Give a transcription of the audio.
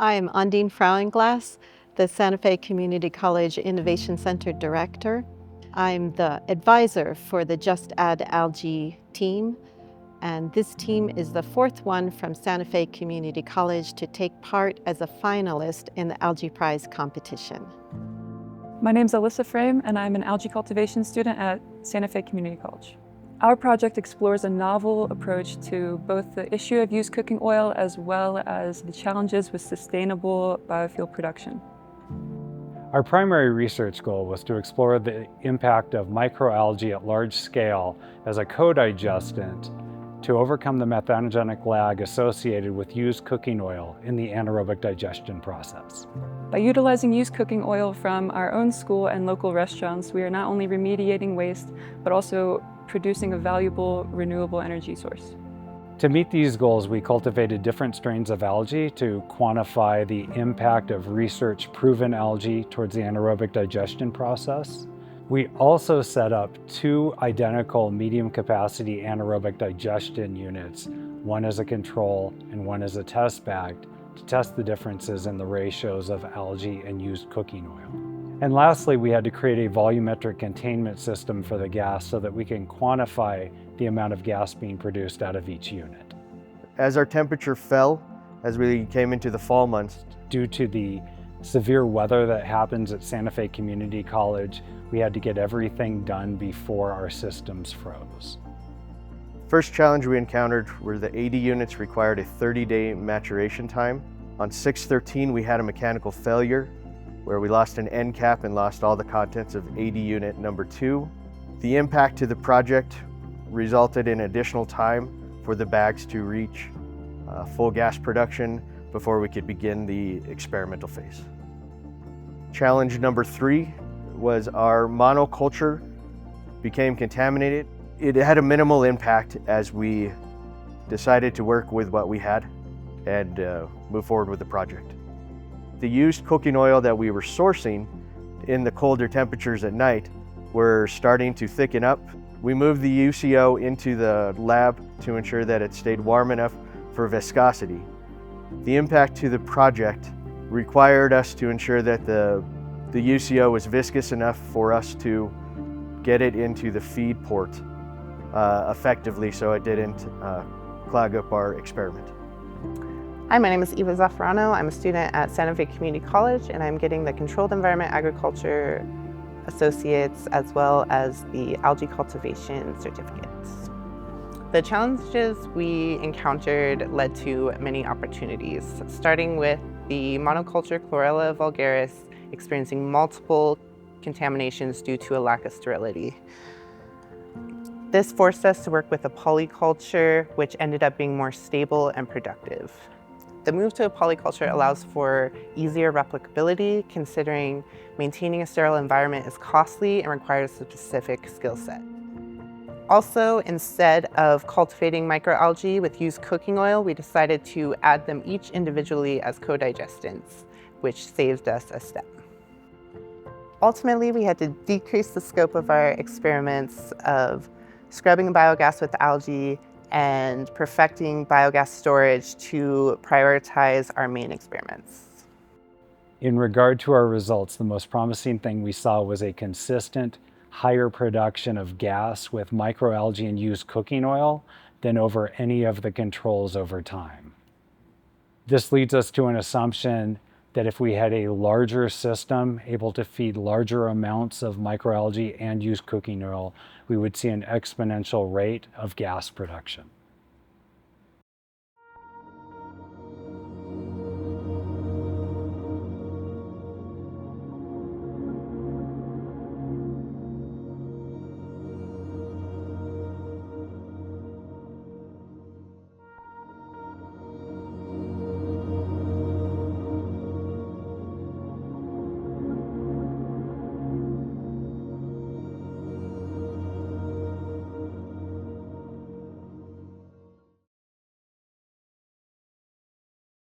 I'm Undine Frauenglass, the Santa Fe Community College Innovation Center Director. I'm the advisor for the JustADAlgae team, and this team is the fourth one from Santa Fe Community College to take part as a finalist in the Algae Prize competition. My name's Alyssa Frame, and I'm an algae cultivation student at Santa Fe Community College. Our project explores a novel approach to both the issue of used cooking oil as well as the challenges with sustainable biofuel production. Our primary research goal was to explore the impact of microalgae at large scale as a co-digestant to overcome the methanogenic lag associated with used cooking oil in the anaerobic digestion process. By utilizing used cooking oil from our own school and local restaurants, we are not only remediating waste, but also producing a valuable renewable energy source. To meet these goals, we cultivated different strains of algae to quantify the impact of research-proven algae towards the anaerobic digestion process. We also set up two identical medium-capacity anaerobic digestion units, one as a control and one as a test bag, to test the differences in the ratios of algae and used cooking oil. And lastly, we had to create a volumetric containment system for the gas so that we can quantify the amount of gas being produced out of each unit. As our temperature fell, as we came into the fall months, due to the severe weather that happens at Santa Fe Community College, we had to get everything done before our systems froze. First challenge we encountered were the 80 units required a 30-day maturation time. On 6/13, we had a mechanical failure where we lost an end cap and lost all the contents of 80 unit number 2. The impact to the project resulted in additional time for the bags to reach full gas production before we could begin the experimental phase. Challenge number 3 was our monoculture became contaminated. It had a minimal impact as we decided to work with what we had and move forward with the project. The used cooking oil that we were sourcing in the colder temperatures at night were starting to thicken up. We moved the UCO into the lab to ensure that it stayed warm enough for viscosity. The impact to the project required us to ensure that the UCO was viscous enough for us to get it into the feed port effectively so it didn't clog up our experiment. Hi, my name is Eva Zafrano. I'm a student at Santa Fe Community College, and I'm getting the Controlled Environment Agriculture Associates as well as the Algae Cultivation Certificates. The challenges we encountered led to many opportunities, starting with the monoculture Chlorella vulgaris experiencing multiple contaminations due to a lack of sterility. This forced us to work with a polyculture, which ended up being more stable and productive. The move to a polyculture allows for easier replicability, considering maintaining a sterile environment is costly and requires a specific skill set. Also, instead of cultivating microalgae with used cooking oil, we decided to add them each individually as co-digestants, which saved us a step. Ultimately, we had to decrease the scope of our experiments of scrubbing biogas with algae and perfecting biogas storage to prioritize our main experiments. In regard to our results, the most promising thing we saw was a consistent higher production of gas with microalgae and used cooking oil than over any of the controls over time. This leads us to an assumption that if we had a larger system able to feed larger amounts of microalgae and used cooking oil, we would see an exponential rate of gas production.